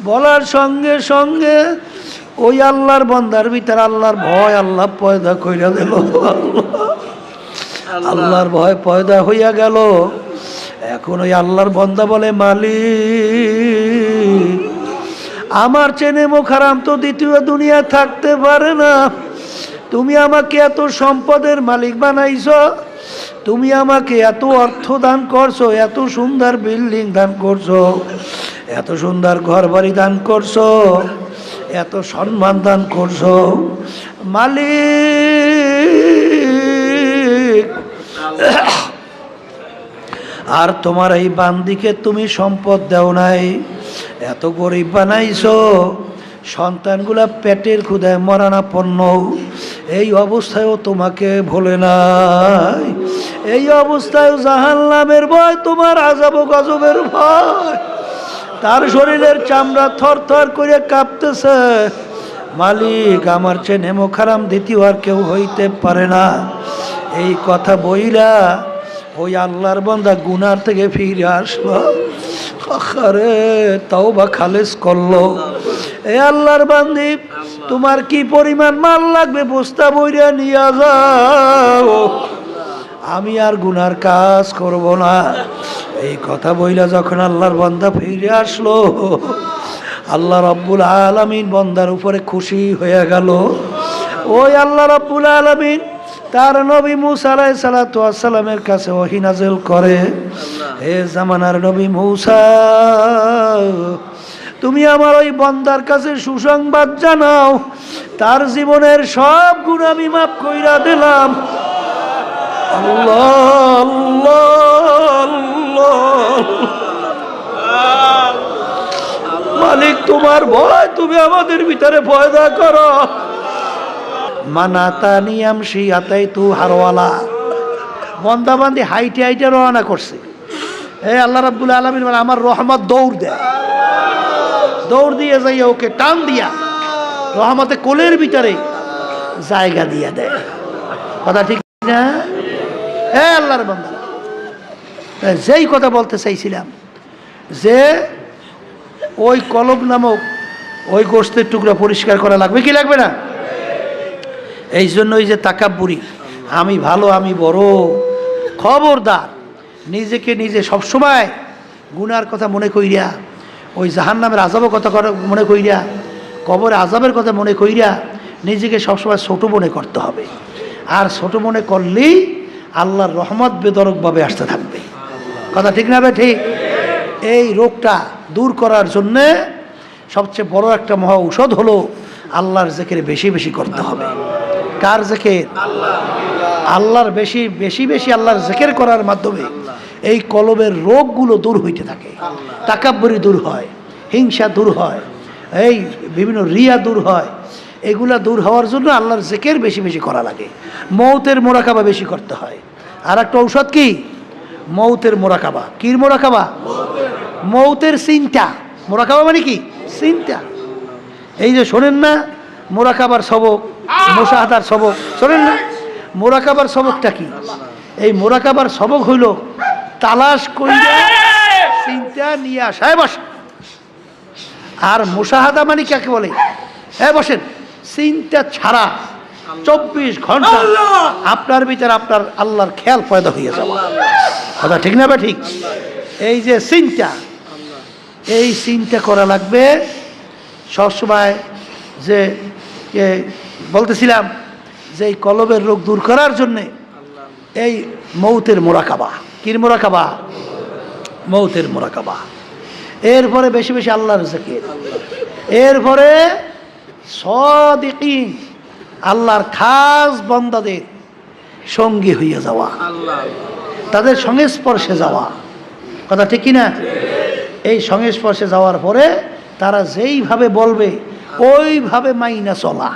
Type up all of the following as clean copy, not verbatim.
বলার সঙ্গে সঙ্গে ওই আল্লাহর বান্দার ভিতরে আল্লাহর ভয় আল্লাহ পয়দা কইরা দিল। আল্লাহর ভয় পয়দা হইয়া গেল। এখন ওই আল্লাহর বান্দা বলে, মালিক আমার চেনে মোখারাম তো দ্বিতীয় দুনিয়া থাকতে পারে না। তুমি আমাকে এত সম্পদের মালিক বানাইছো, তুমি আমাকে এত অর্থ দান করছো, এত সুন্দর বিল্ডিং দান করছো, এত সুন্দর ঘর বাড়ি দান করছো, এত সম্মান দান করছো, মালিক আর তোমার এই বান্দিকে তুমি সম্পদ দাও নাই, এত গরিব বানাইছো, সন্তানগুলা পেটের ক্ষুধায় মরণাপন্ন, এই অবস্থায়ও তোমাকে ভোলে নাই, এই অবস্থায় জাহান্নামের ভয়, তোমার আযাব গজবের ভয়, তার শরীরের চামড়া থর থর করে কাঁপতেছে। মালিক আমার চেয়ে নেমো খারাম দ্বিতীয় আর কেউ হইতে পারে না। এই কথা বইলা ওই আল্লাহর বান্দা গুনার থেকে ফিরে আসলো, আরে তাওবা খালেস করলো। এই আল্লাহর বান্দি তোমার কি পরিমাণ মাল লাগবে বস্তা বইরা নিয়ে যাও, আমি আর গুনার কাজ করব না। এই কথা বইলা যখন আল্লাহর বান্দা ফিরে আসলো, আল্লাহ রাব্বুল আলামিন বান্দার উপরে খুশি হয়ে গেল। ওই আল্লাহ রাব্বুল আলামিন তার নবী মুসা আলাইহিস সালাতু ওয়াস সালামের কাছে ওহী নাযিল করে, হে জামানার নবী মুসা, তুমি আমার ওই বান্দার কাছে সুসংবাদ জানাও, তার জীবনের সব গুনাহ আমি মাফ কইরা দিলাম। আল্লাহ আল্লাহ, মালিক তোমার ভয় তুমি আমাদের ভিতরে পয়দা করো। মানাতানি আমশি আতাইতু হারওয়ালা, বান্দা বান্দি হাইটে হাইটে রওনা করছে। এই আল্লাহ রাব্বুল আলামিন বলে আমার রহমত দৌড় দেয়, দৌড় দিয়ে যাই ওকে টান দিয়া রহমতে কোলের ভিতরে জায়গা দিয়ে দেয়। কথা ঠিক না? হ্যাঁ আল্লাহর বান্দা, যেই কথা বলতে চাইছিলাম যে ওই কলব নামক ওই গোশতের টুকরা পরিষ্কার করা লাগবে কি লাগবে না? এই জন্য ওই যে তাকাব্বুরি, আমি ভালো আমি বড়, খবরদার নিজেকে নিজে সবসময় গুনার কথা মনে কইরা, ওই জাহান্নামের আযাবের কথা মনে কইরা, কবরে আযাবের কথা মনে কইরা নিজেকে সবসময় ছোট মনে করতে হবে। আর ছোট মনে করলেই আল্লাহর রহমত বেদরকভাবে আসতে থাকবে। কথা ঠিক না? ঠিক। এই রোগটা দূর করার জন্যে সবচেয়ে বড় একটা মহা ঔষধ হলো আল্লাহর জিকির বেশি বেশি করতে হবে। কার জিকির? আল্লাহর বেশি বেশি বেশি আল্লাহর জিকির করার মাধ্যমে এই কলবের রোগগুলো দূর হইতে থাকে। তাকাব্বুরি দূর হয়, হিংসা দূর হয়, এই বিভিন্ন রিয়া দূর হয়। এগুলা দূর হওয়ার জন্য আল্লাহর জিকির বেশি বেশি করা লাগে। মৌতের মোরাকাবা বেশি করতে হয়। আর একটা ঔষধ কি? মৌতের মোরাকাবা। কি মোরাকাবা? মৌতের চিন্তা। মোরাকাবা মানে কি? চিন্তা। এই যে শোনেন না মোরাকাবার সবক, মুশাহাদার সবক শোনেন না? মোরাকাবার সবকটা কি? এই মোরাকাবার সবক হইল তালাশ কইরা চিন্তা নিয়ে আসায় বসে। আর মুশাহাদা মানে কাকে বলে? হ্যাঁ বসেন, চিন্তা ছাড়া 24 ঘন্টা আপনার ভিতরে আপনার আল্লাহর খেয়াল পয়দা হয়ে যাবে। কথা ঠিক না? বা ঠিক। এই যে চিন্তা, এই চিন্তা করা লাগবে সবসময়। যে বলতেছিলাম যে এই কলবের রোগ দূর করার জন্যে এই মৌতের মোরাকাবা। কির মোরাকাবা? মৌতের মোরাকাবা। এরপরে বেশি বেশি আল্লাহর জিকির। এরপরে সাদিকিন আল্লাহর খাস বান্দাদের সঙ্গী হইয়া যাওয়া, তাদের সংস্পর্শে যাওয়া। কথা ঠিক কিনা? এই সংস্পর্শে যাওয়ার পরে তারা যেইভাবে বলবে ওইভাবে মাইনা চলা।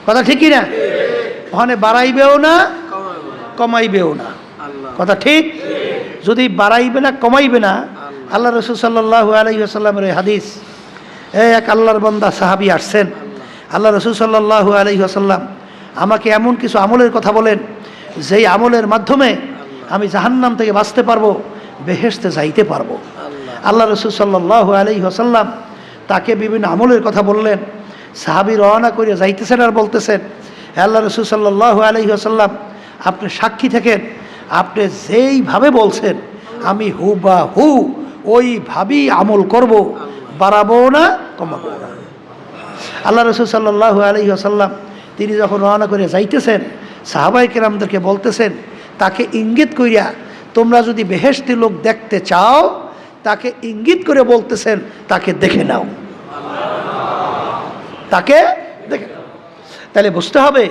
কথা ঠিক কিনা? ওখানে বাড়াইবেও না কমাইবেও না। কথা ঠিক? যদি বাড়াইবে না কমাইবে না, আল্লাহ রাসূল সাল্লাল্লাহু আলাইহি ওয়াসাল্লামের হাদিস, এক আল্লাহর বান্দা সাহাবী আসছেন, আল্লাহ রাসূল সাল্লাল্লাহু আলাইহি ওয়াসাল্লাম আমাকে এমন কিছু আমলের কথা বলেন যেই আমলের মাধ্যমে আমি জাহান্নাম থেকে বাঁচতে পারবো, বেহেশতে যাইতে পারবো। আল্লাহ রাসূল সাল্লাল্লাহু আলাইহি ওয়াসাল্লাম তাকে বিভিন্ন আমলের কথা বললেন। সাহাবী রওনা করে যাইতেছেন আর বলতেছেন, আল্লাহ রাসূল সাল্লাল্লাহু আলাইহি ওয়াসাল্লাম আপনি সাক্ষী থাকেন, আপনি যেইভাবে বলছেন আমি হুবাহু ওইভাবেই আমল করব, বাড়াবো না কমাবো না। আল্লাহ রাসূল সাল্লাল্লাহু আলাইহি ওয়াসাল্লাম তিনি যখন রওনা করে যাইতেছেন, সাহাবায়ে কেরামদেরকে বলতেছেন, তাকে ইঙ্গিত কইরা তোমরা যদি বেহেশতি লোক দেখতে চাও, তাকে ইঙ্গিত করে বলতেছেন তাকে দেখে নাও, তাকে দেখে নাও। তাহলে বুঝতে হবে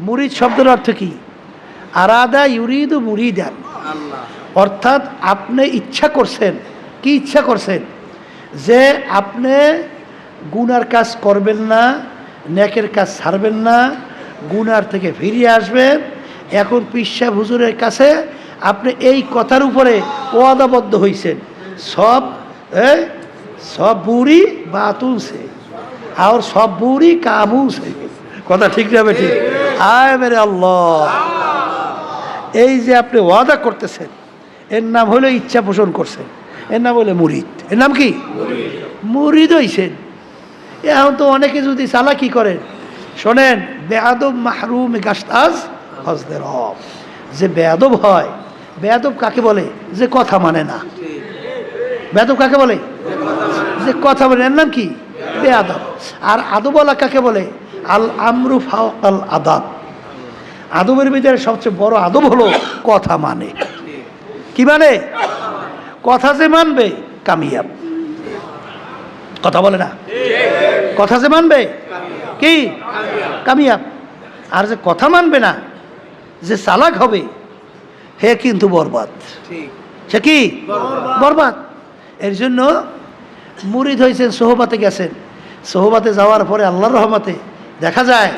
মুরিদ শব্দের অর্থ কি? আরাদা ইউরিদু মুরিদান, অর্থাৎ আপনি ইচ্ছা করছেন। কি ইচ্ছা করছেন? যে আপনি গুনার কাজ করবেন না, নেকের কাজ ছাড়বেন না, গুনার থেকে ফিরিয়ে আসবেন। এখন পীর সাহেব হুজুরের কাছে আপনি এই কথার উপরে ওয়াদাবদ্ধ হয়েছেন, সব বুড়ি বাতুল সে আর সব বুড়ি কামু সে। কথা ঠিক যাবে? ঠিক। আয় মেরে আল্লাহ, এই যে আপনি ওয়াদা করতেছেন, এর নাম হলো ইচ্ছা পোষণ করছেন, এর নাম হলো মুরিদ। এর নাম কি? মুরিদ হইছেন। এখন তো অনেকে যদি চালাকি করেন, শোনেন, বেয়াদব মাহরুম গাস্তাজ হজদের হব। যে বেয়াদব হয়, বেয়াদব কাকে বলে? যে কথা মানে না। বেয়াদব কাকে বলে? যে কথা বলে, এর নাম কি? বেয়াদব। আর আদবওয়ালা কাকে বলে? আল আমরু ফাওকাল আদাব। আদবের ভিতরে সবচেয়ে বড় আদব হলো কথা মানে। কি মানে? কথা যে মানবে কামিয়াব। কথা বলে না? কথা যে মানবে কি কামিয়াব। আর যে কথা মানবে না, যে চালাক হবে, হে কিন্তু বরবাদ। সে কি? বরবাদ। এর জন্য মুরিদ হয়েছেন, সোহবাতে গেছেন। সোহবাতে যাওয়ার পরে আল্লাহর রহমতে দেখা যায়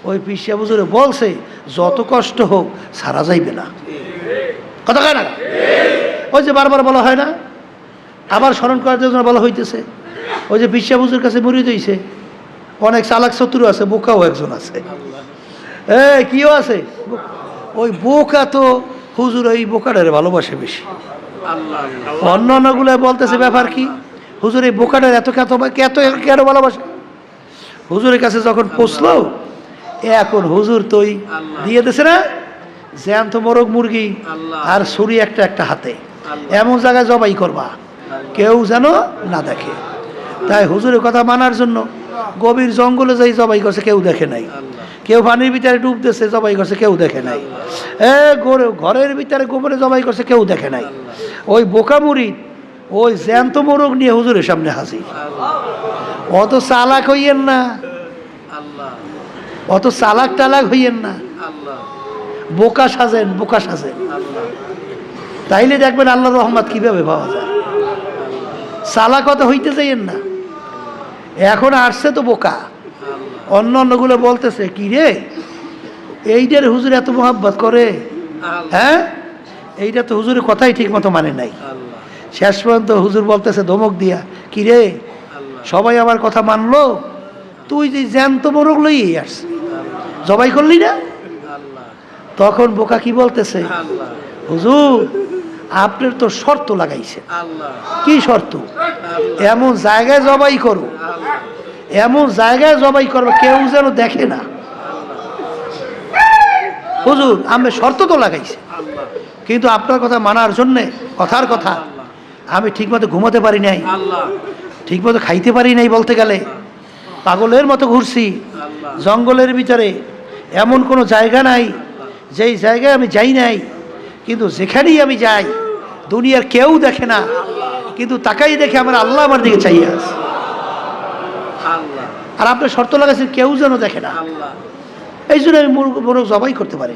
ওই পীর সাহেব হুজুরে বলছে যত কষ্ট হোক সারা যাইবে না। কথা কয় না? ওই যে বারবার বলা হয় না, আবার স্মরণ করার জন্য বলা হইতেছে। ওই যে পীর সাহেব হুজুর কাছে মুরিদ হইছে, অনেক চালাক শত্রু আছে, বোকাও একজন আছে। কিও আছে? ওই বোকা তো হুজুর ওই বোকাটারে ভালোবাসে বেশি। অন্য অন্যগুলো বলতেছে ব্যাপার কি, হুজুর এই বোকাটার এত কেন ভালোবাসে। হুজুরের কাছে যখন পৌঁছলো, এখন হুজুর তো দিয়ে দিছে না জ্যান্ত মোরগ মুরগি আর ছুরি একটা হাতে, এমন জায়গায় জবাই করবা কেউ যেন না দেখে। তাই হুজুরের কথা মানার জন্য গভীর জঙ্গলে যাই জবাই করছে, কেউ দেখে নাই। কেউ পানির ভিতরে ডুব দিয়েছে, জবাই করছে, কেউ দেখে নাই। ঘরের ভিতরে গোবরে জবাই করছে, কেউ দেখে নাই। ওই বোকা মুড়ি ওই জ্যান্ত মোরগ নিয়ে হুজুরের সামনে হাজির। অত চালাক হইয়েন না, অত চালাক টালাক হইয়েন না, বোকা সাজেন, বোকা সাজেন। তাইলে দেখবেন আল্লাহর রহমত কিভাবে পাওয়া যায়। চালাক অত হইতে যাইয়েন না। এখন আসছে তো বোকা, অন্য অন্যগুলো বলতেছে কি রে এইটার হুজুর এত মোহাব্বত করে, হ্যাঁ এইটা তো হুজুরের কথাই ঠিক মতো মানে নাই। শেষ পর্যন্ত হুজুর বলতেছে ধমক দিয়া, কি রে সবাই আমার কথা মানলো, তুই যে জ্যান্ত মোরগ লই আসছে, জবাই করলি না। তখন বোকা কি বলতেছে, হুজুর আপনার তো শর্ত লাগাইছে। কি শর্ত? এমন জায়গায় জবাই করো, এমন জায়গায় জবাই করবো কেউ যেন দেখে না। হুজুর আমি শর্ত তো লাগাইছে, কিন্তু আপনার কথা মানার জন্যে, কথার কথা, আমি ঠিকমতো ঘুমাতে পারি নাই, ঠিকমতো খাইতে পারি নাই, বলতে গেলে পাগলের মতো ঘুরছি জঙ্গলের ভিতরে। এমন কোনো জায়গা নাই যেই জায়গায় আমি যাই নাই, কিন্তু যেখানেই আমি যাই দুনিয়ার কেউ দেখে না, কিন্তু তাকাই দেখে আমার আল্লাহ আমার দিকে চাইয়ে আছে। আর আপনার শর্ত লাগাচ্ছেন কেউ যেন দেখে না, এই জন্য আমি মোরগ জবাই করতে পারি।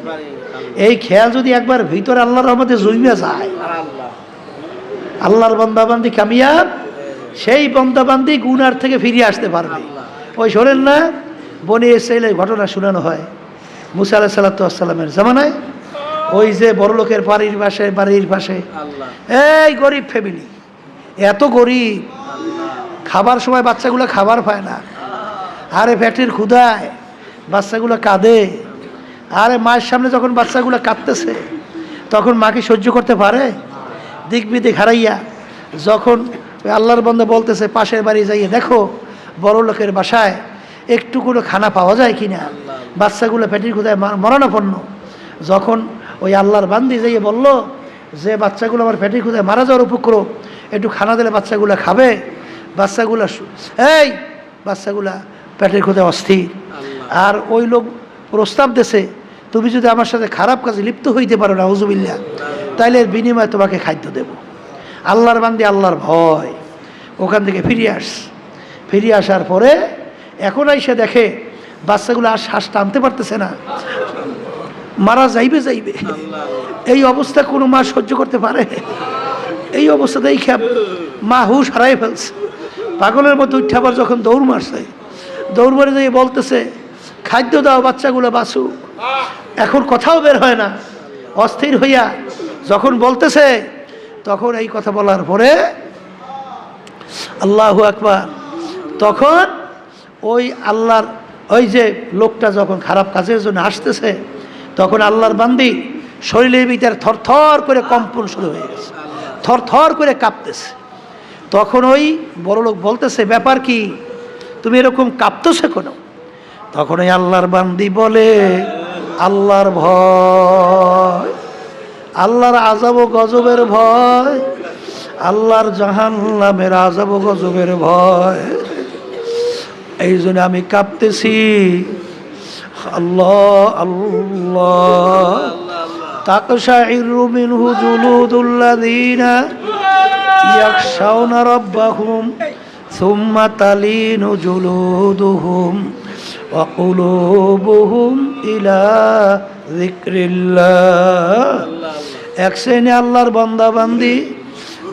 এই খেয়াল যদি একবার ভিতরে আল্লাহর রহমতে জমিয়া যায়, আল্লাহর বান্দাবান্দি কামিয়াব, সেই বান্দাবান্দি গুনার থেকে ফিরিয়ে আসতে পারবে। ওই শোনেন না বনি ইসরাঈলের ঘটনা শোনানো হয় মুসা আলাইহিস সালামের জামানায়। ওই যে বড় লোকের বাড়ির পাশে এই গরিব ফ্যামিলি, এত গরিব, খাবার সময় বাচ্চাগুলো খাবার পায় না। আরে পেটের ক্ষুধায় বাচ্চাগুলো কাঁদে। আরে মায়ের সামনে যখন বাচ্চাগুলো কাঁদতেছে, তখন মা কি সহ্য করতে পারে? দিক বিদিক হারাইয়া যখন ওই আল্লাহর বান্দা বলতেছে পাশের বাড়ি যাইয়ে দেখো বড় লোকের বাসায় একটু কোনো খানা পাওয়া যায় কিনা, বাচ্চাগুলো পেটের ক্ষুধায় মরণাপন্ন। যখন ওই আল্লাহর বান্দি যাইয়ে বলল যে বাচ্চাগুলো আমার পেটের ক্ষুধায় মারা যাওয়ার উপক্রম, একটু খানা দিলে বাচ্চাগুলো খাবে, বাচ্চাগুলা পেটের ক্ষুধায় অস্থির। আর ওই লোক প্রস্তাব দেশে তুমি যদি আমার সাথে খারাপ কাজে লিপ্ত হইতে পারো না হুজুবিল্লাহ, তাইলে এর বিনিময়ে তোমাকে খাদ্য দেব। আল্লাহর বান্দি আল্লাহর ভয় ওখান থেকে ফিরে আসার পরে এখন এসে দেখে বাচ্চাগুলো আর শ্বাস টানতে পারতেছে না, মারা যাইবে। এই অবস্থা কোনো মা সহ্য করতে পারে? এই অবস্থা দেখে মা হুশ হারাই ফেলছে, পাগলের মতো উঠে আবার যখন দৌড় মারে যাই বলতেছে খাদ্য দাও, বাচ্চাগুলো বাঁচুক। এখন কথাও বের হয় না, অস্থির হইয়া যখন বলতেছে, তখন এই কথা বলার পরে আল্লাহু আকবার, তখন ওই যে লোকটা যখন খারাপ কাজের জন্য আসতেছে, তখন আল্লাহর বান্দি শরীরের ভিতরে থরথর করে কম্পন শুরু হয়ে গেছে, থরথর করে কাঁপতেছে। তখন ওই বড় লোক বলতেছে ব্যাপার কি, তুমি এরকম কাঁপতেছে কেন? তখন ওই আল্লাহর বান্দি বলে আল্লাহর ভয়, আল্লাহর আযাব ও গজবের ভয়, আল্লাহর জাহান্নামের আযাব ও গজবের ভয়, এই জন্য আমি কাঁপতেছি। আল্লাহ আল্লাহ তাকশাইরু মিনহু জুলুদুল্লাযীনা ইয়াখশাউনা রাব্বাহুম সুম্মা তালিনু জুলুদুহুম ওয়া কুলুবুহুম ইলা যিকরিল্লাহ। এক শ্রেণী আল্লাহর বান্দা বান্দি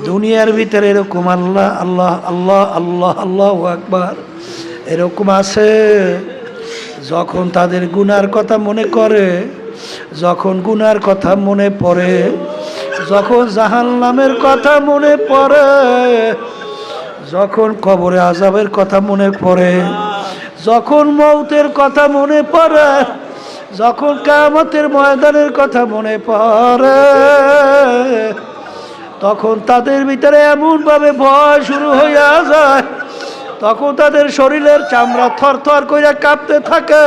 দুনিয়ার ভিতরে এরকম আল্লাহ আল্লাহ আল্লাহ আল্লাহ আল্লাহু আকবার এরকম আছে, যখন তাদের গুনার কথা মনে করে, যখন গুনার কথা মনে পড়ে, যখন জাহান্নামের কথা মনে পড়ে, যখন কবরে আযাবের কথা মনে পড়ে, যখন মৌতের কথা মনে পড়ে, যখন কিয়ামতের ময়দানের কথা মনে পড়ে, তখন তাদের ভিতরে এমনভাবে ভয় শুরু হইয়া যায়, তখন তাদের শরীরের চামড়া থরথর করে কাঁপতে থাকে,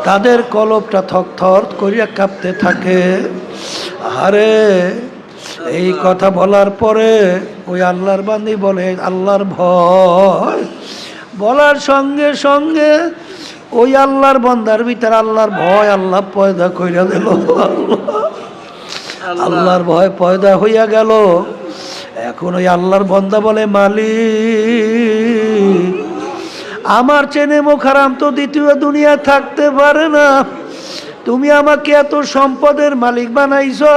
তাদের কলবটা থরথর করিয়া কাঁপতে থাকে। আরে এই কথা বলার পরে ওই আল্লাহর বান্দি বলে আল্লাহর ভয়, বলার সঙ্গে সঙ্গে ওই আল্লাহর বান্দার ভিতরে আল্লাহর ভয় আল্লাহ পয়দা কইরা দিল। আল্লাহর ভয় পয়দা হইয়া গেল। এখন ওই আল্লাহর বান্দা বলে মালিক, আমার চেনে মোখারাম তো দ্বিতীয় দুনিয়া থাকতে পারে না, তুমি আমাকে এত সম্পদের মালিক বানাইছো,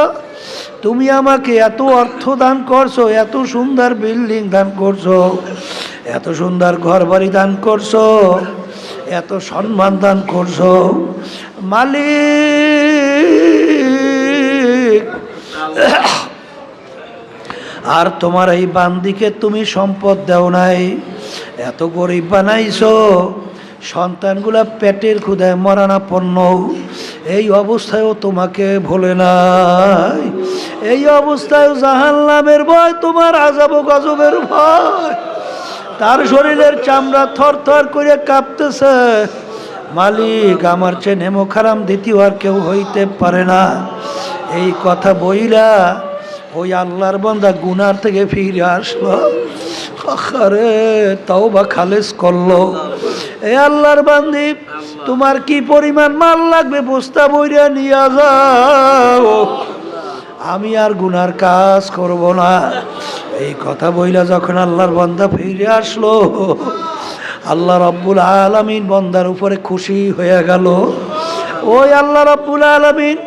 তুমি আমাকে এত অর্থ দান করছো, এত সুন্দর বিল্ডিং দান করছো, এত সুন্দর ঘর বাড়ি দান করছো, এত সম্মান দান করছো, মালিক আর তোমার এই বান্দিকে তুমি সম্পদ দাও নাই, এত গরিব বানাইছো, সন্তানগুলা পেটের ক্ষুধায় মরণাপন্ন, এই অবস্থায়ও তোমাকে ভোলে নাই, এই অবস্থায় জাহান্নামের ভয়, তোমার আযাব ও গজবের ভয়, তার শরীরের চামড়া থরথর করে কাঁপতেছে। মালিক আমার চেয়ে নেমো খারাম দ্বিতীয় আর কেউ হইতে পারে না। এই কথা বইলা ওই আল্লাহর বান্দা গুনার থেকে ফিরে আসলো, আরে তাওবা খালেস করলো। এই আল্লাহর বান্দি তোমার কি পরিমাণ মাল লাগবে বস্তা বইরা নিয়ে যাও, আমি আর গুনার কাজ করব না। এই কথা বইলা যখন আল্লাহর বান্দা ফিরে আসলো, আল্লাহ রাব্বুল আলামিন বান্দার উপরে খুশি হয়ে গেল। ওই আল্লাহ রাব্বুল আলামিন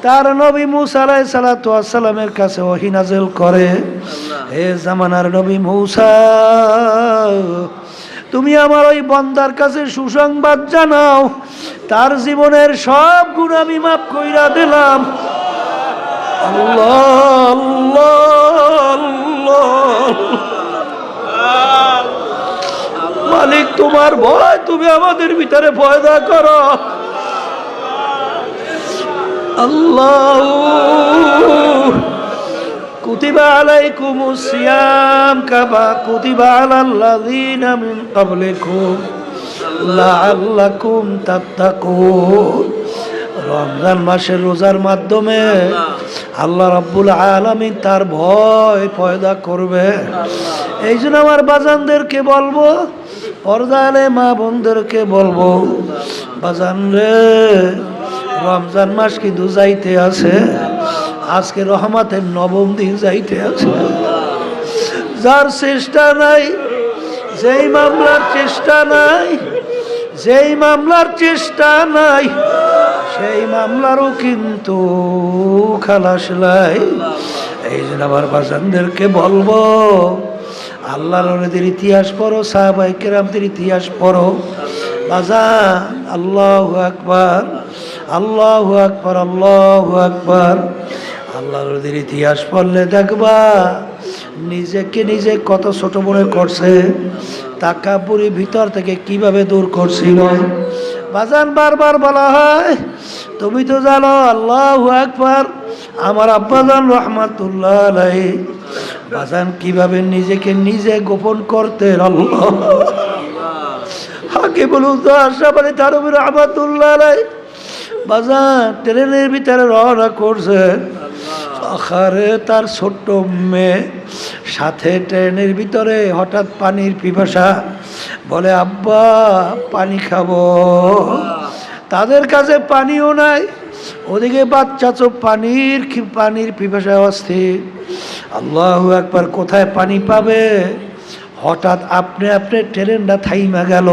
তার নবী মূসা আলাইহিস সালাতু ওয়াস সালামের কাছে ওহী নাযিল করে, হে জামানার নবী মূসা, তুমি আমার ওই বান্দার কাছে সুসংবাদ জানাও, তার জীবনের সব গুনাহ আমি মাফ কইরা দিলাম। আল্লাহ আল্লাহ মালিক তোমার ভয় তুমি আমাদের ভিতরে পয়দা করো। আল্লাহ কুতিবা আলাইকুমুস সিয়াম কামা কুতিবা আলাল্লাযীনা মিন ক্বাবলিকুম লাআল্লাকুম তাত্তাকুন। রমজান মাসের রোজার মাধ্যমে আল্লাহ রাব্বুল আলামিন তার ভয় পয়দা করবে। এই জন্য আমার বাজানদেরকে বলবো, পর্দালে মা বোনদেরকে বলবো, বাজান রে, রমজান মাস কিন্তু যাইতে আছে, আজকে রহমতের নবম দিন যাইতে আছে। যার চেষ্টা নাই, যেই মামলার চেষ্টা নাই, যেই মামলার চেষ্টা নাই, সেই মামলারও কিন্তু খালাস নাই। এই জন্য আমার বাজানদেরকে বলবো, আল্লাহর নবীর ইতিহাস পড়ো, সাহাবায়ে কেরামদের ইতিহাস পড়ো বাজান। আল্লাহু আকবার, আল্লাহু আকবার, আল্লাহু আকবার। আল্লাহর নবীর ইতিহাস পড়লে দেখবা নিজেকে নিজে কত ছোট মনে করছে, তাকাব্বুরি ভিতর থেকে কিভাবে দূর করছিল। বাজান বারবার বলা হয়, তুমি তো জানো আল্লাহু আকবার। আমার আব্বাজান রহমাতুল্লাহ আলাইহি বাজান কিভাবে নিজেকে নিজে গোপন করতেন। আল্লাহ হাকে বলুন তো আশরাফ আলী থানভী রহমাতুল্লাহ আলাইহি বাজান ট্রেনের ভিতরে রওনা করছেন। আখারে তার ছোট্ট মেয়ে সাথে ট্রেনের ভিতরে হঠাৎ পানির পিপাসা, বলে আব্বা পানি খাবো। তাদের কাছে পানিও নাই, ওদিকে বাচ্চা তো পানির পিপাসায় অস্থির। আল্লাহু আকবার, কোথায় পানি পাবে? হঠাৎ আপনি ট্রেনটা থাইমা গেল।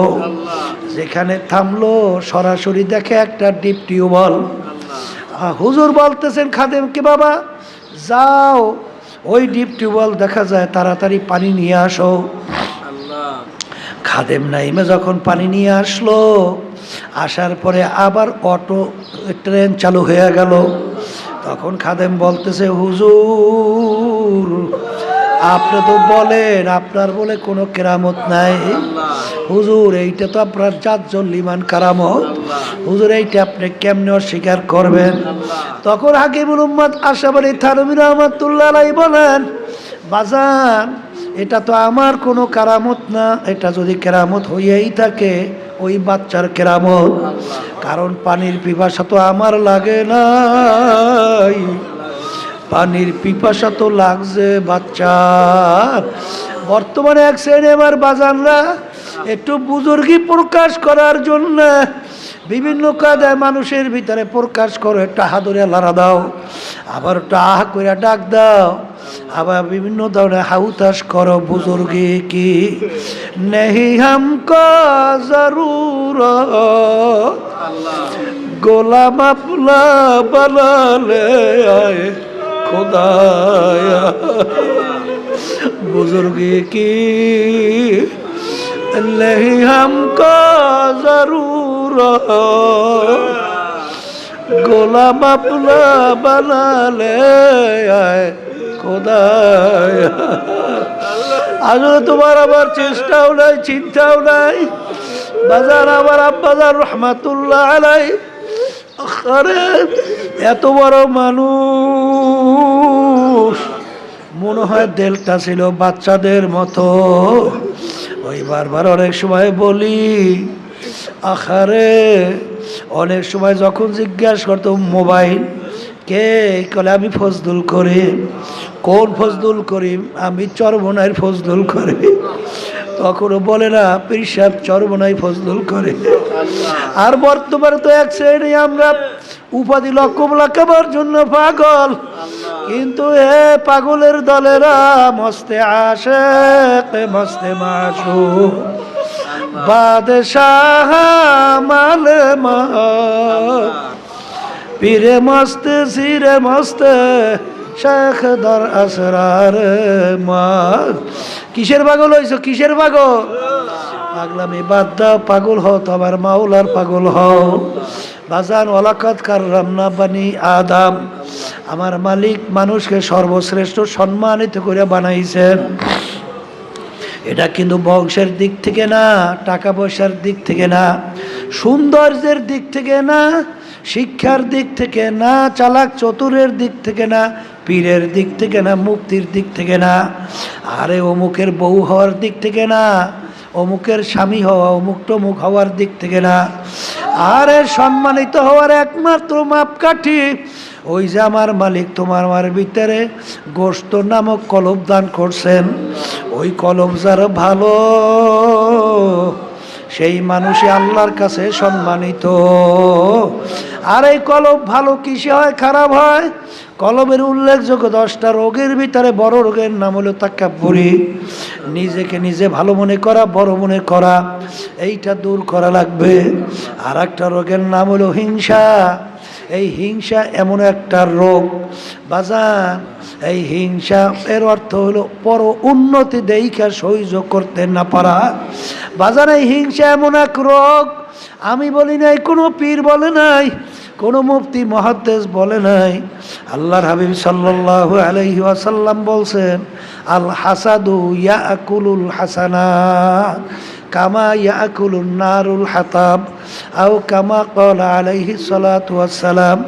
যেখানে থামলো সরাসরি দেখে একটা ডিপ টিউবওয়েল। হুজুর বলতেছেন খাদেমকে, বাবা যাও ওই ডিপ টিউবওয়েল দেখা যায়, তাড়াতাড়ি পানি নিয়ে আসো। খাদেম নাইমে যখন পানি নিয়ে আসলো, আসার পরে আবার অটো ট্রেন চালু হয়ে গেল। তখন খাদেম বলতেছে, হুজুর আপনি তো বলেন আপনার বলে কোনো কেরামত নাই। হুজুর এইটা তো আপনার জাজ্জুল কারামত, হুজুর এইটা আপনি কেমনে অস্বীকার করবেন? তখন হাকিমুল উম্মাত আশরাফ আলী থানভী রহমাতুল্লাহ আলাইহি বলেন, বাজান এটা তো আমার কোনো কেরামত না, এটা যদি কেরামত হইয়াই থাকে ওই বাচ্চার কেরামত। কারণ পানির পিপাসা তো আমার লাগে নাই, পানির পিপাসা তো লাগছে বাচ্চার। বর্তমানে এক শ্রেণী আমার বাজানরা একটু বুজুর্গি প্রকাশ করার জন্য বিভিন্ন কায়দায় মানুষের ভিতরে প্রকাশ করো, একটা হাদরে লাড়া দাও, আবার একটা আহ করে ডাক দাও, আবার বিভিন্ন ধরনের হাউতাস করো। বুজুর্গি কি নেহি হামকো জরুরত, গোলাম আপনা বানালে আয়ে खुदाया। बुजुर्गी की नहीं हमको जरूरत, গোলাম আপনা বানালে আয় খোদায়া। আসলে তোমার আবার চেষ্টাও নাই, চিন্তাও নাই। বাজার আমার আব্বাজান রহমাতুল্লাহ আলাইহি, আরে এত বড় মানুষ, মনে হয় দেলটা ছিল বাচ্চাদের মতো। ওই বারবার অনেক সময় বলি, আখারে অনেক সময় যখন জিজ্ঞাসা করতো মোবাইল কে, কলে আমি ফজলুল করিম। কোন ফজলুল করিম? আমি চরমনাইর ফজলুল করিম। তখনও বলে না পীর সাহেব চরমনাই ফজলুল করে। আর বর্তমানে তো এক শ্রেণী আমরা উপাধি লকব লাগাবার জন্য পাগল, কিন্তু এ পাগলের দলেরা মস্তে আশেক মস্তে মাসুক বাদশাহ মালমা পীরে মস্তে সিরে মস্তে শেখ দর আসরার মা। কিসের পাগল হইছো? কিসের পাগল? পাগলামি বাদ দাও, পাগল হও তো আমার মাওলার পাগল হও। বাজান ওয়ালাকাদ কাররামনা বানি আদম, আমার মালিক মানুষকে সর্বশ্রেষ্ঠ সম্মানিত করে বানাইছেন। এটা কিন্তু বংশের দিক থেকে না, টাকা পয়সার দিক থেকে না, সৌন্দর্যের দিক থেকে না, শিক্ষার দিক থেকে না, চালাক চতুরের দিক থেকে না, পীরের দিক থেকে না, মুক্তির দিক থেকে না, আরে অমুকের বউ হওয়ার দিক থেকে না, অমুকের স্বামী হওয়া, অমুক টমুক হওয়ার দিক থেকে না, আরে সম্মানিত হওয়ার একমাত্র মাপকাঠি ওই যে আমার মালিক তোমার আমার ভিতরে গোশত নামক কলব দান করছেন। ওই কলব যার ভালো, সেই মানুষই আল্লাহর কাছে সম্মানিত। আর এই কলব ভালো কিসে হয়, খারাপ হয়? কলবের উল্লেখযোগ্য 10টা রোগের ভিতরে বড় রোগের নাম হলো তাকাব্বুরি, নিজেকে নিজে ভালো মনে করা, বড় মনে করা, এইটা দূর করা লাগবে। আর একটা রোগের নাম হলো হিংসা। এই হিংসা এমন একটা রোগ বাজান, এই হিংসা এর অর্থ হলো পর উন্নতি দেইখা সহ্য করতে না পারা। বাজান এই হিংসা এমন এক রোগ, আমি বলি নাই, কোনো পীর বলে নাই, কোনো মুফতি মুহাদ্দিস বলে নাই, আল্লাহর হাবিব সাল্লাল্লাহু আলাইহি ওয়াসাল্লাম বলছেন, আল হাসাদু ইয়াকুলুল হাসানাত কামা ইয়াকুলুন নারুল হাতাব আও কামা ক্বালা আলাইহি সালাতু ওয়াসসালাম।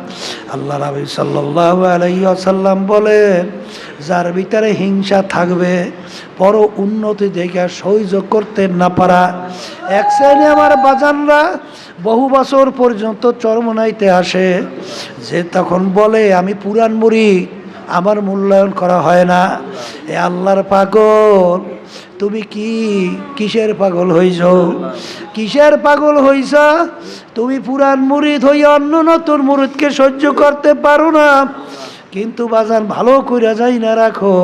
আল্লাহর হাবিব সাল্লাল্লাহু আলাইহি ওয়াসাল্লাম বলেন, যার ভিতরে হিংসা থাকবে, পর উন্নতি দেখে সহ্য করতে না পারা। এক শ্রেণী আমার বাজানরা বহু বছর পর্যন্ত চরমনাইতে আসে, যে তখন বলে আমি পুরান মুরিদ, আমার মূল্যায়ন করা হয় না। এ আল্লাহর পাগল, তুমি কিসের পাগল হইছ? কিসের পাগল হইছ? তুমি পুরান মুরিদ হইয়া অন্য নতুন মুরিদকে সহ্য করতে পারো না। কিন্তু বাজান ভালো কইরা যাই না রাখো,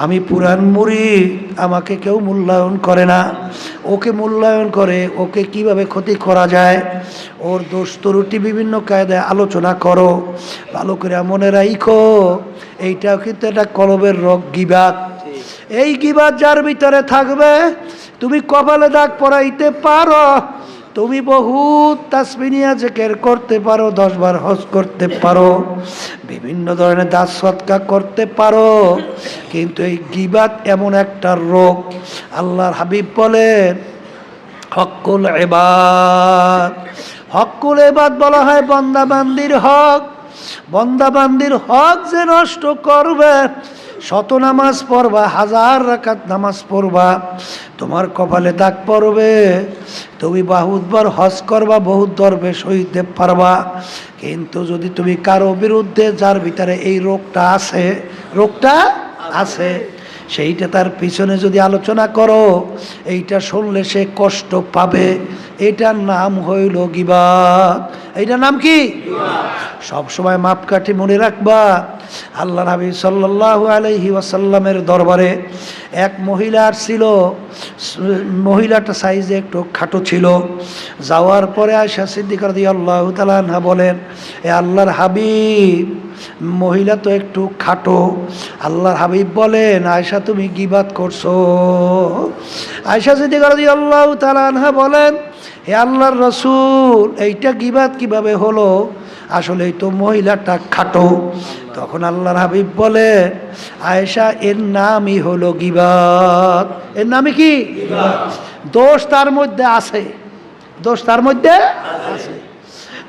আমি পুরান মুরিদ, আমাকে কেউ মূল্যায়ন করে না। ওকে মূল্যায়ন করে, ওকে কিভাবে ক্ষতি করা যায়, ওর দোষ ত্রুটি বিভিন্ন কায়দায় আলোচনা করো, ভালো করে মনে রাখো। এইটাও কিন্তু একটা কলবের রোগ, গীবাত। এই গীবাত যার ভিতরে থাকবে, তুমি কপালে দাগ পরাইতে পারো, তুমি বহুত তাসবিনিয়া জিকির করতে পারো, 10 বার হজ করতে পারো, বিভিন্ন ধরনের দান সদকা করতে পারো, কিন্তু এই গীবাত এমন একটা রোগ। আল্লাহর হাবিব বলেন, হক্কুল ইবাদ, হক্কুল ইবাদ বলা হয় বান্দাবান্দির হক। বান্দাবান্দির হক যে নষ্ট করবে, শত নামাজ পড়বা, 1000 রাকাত নামাজ পড়বা, তোমার কপালে দাগ পড়বে। তুমি বহুতবার হজ করবা, বহুত দরবেশ হইতে পারবা, কিন্তু যদি তুমি কারো বিরুদ্ধে, যার ভিতরে এই রোগটা আছে, রোগটা আছে, সেইটা তার পিছনে যদি আলোচনা করো, এইটা শুনলে সে কষ্ট পাবে। এটার নাম হইল গীবাত। এইটার নাম কি? সব সময় মাপকাঠি মনে রাখবা। আল্লাহর হাবিব সাল্লাল্লাহু আলাইহি ওয়াসাল্লামের দরবারে এক মহিলা ছিল, মহিলাটা সাইজে একটু খাটো ছিল। যাওয়ার পরে আয়েশা সিদ্দিকা রাদিয়াল্লাহু তাআলা আনহা বলেন, এ আল্লাহর হাবিব, মহিলা তো একটু খাটো। আল্লাহর হাবিব বলেন, আয়েশা তুমি গীবাত করছো। আয়েশা সিদ্দিকা রাদিয়াল্লাহু তাআলা আনহা বলেন, হে আল্লাহর রাসূল, এইটা গীবাত কিভাবে হলো? আসলে তো মহিলাটা খাটো। তখন আল্লাহর হাবিব বলেন, আয়েশা, এর নামই হলো গীবাত। এর নামই কি? দোষ তার মধ্যে আছে, দোষ তার মধ্যে আছে।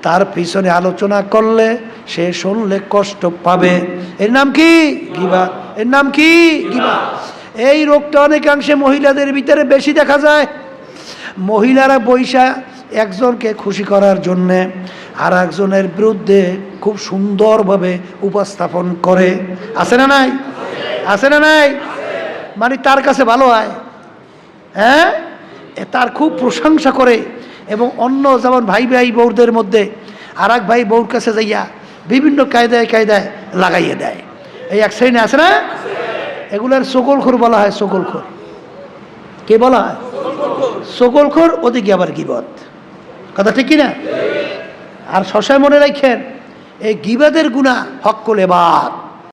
তার পিছনে আলোচনা করলে, সে শুনলে কষ্ট পাবে। এর নাম কি? গীবাত। এর নাম কি? গীবাত। এই রোগটা অনেকাংশে মহিলাদের ভিতরে বেশি দেখা যায়। মহিলারা বৈশা একজনকে খুশি করার জন্যে আর একজনের বিরুদ্ধে খুব সুন্দরভাবে উপস্থাপন করে। আছে না নাই? আছে না নাই? মানে তার কাছে ভালো হয়, হ্যাঁ, তার খুব প্রশংসা করে। এবং অন্য যেমন ভাই ভাই বউদের মধ্যে আর এক ভাই বউর কাছে যাইয়া বিভিন্ন কায়দায় কায়দায় লাগাইয়ে দেয়। এই এক শ্রেণী আছে না? এগুলার সকলখোর বলা হয়। সকলখোর কে বলা হয়? সকলখোর। ওদিকে আবার গীবত। কথা ঠিক কিনা? আর সবসময় মনে রাখেন, এই গীবাতের গুনাহ হক্কুল ইবাদ।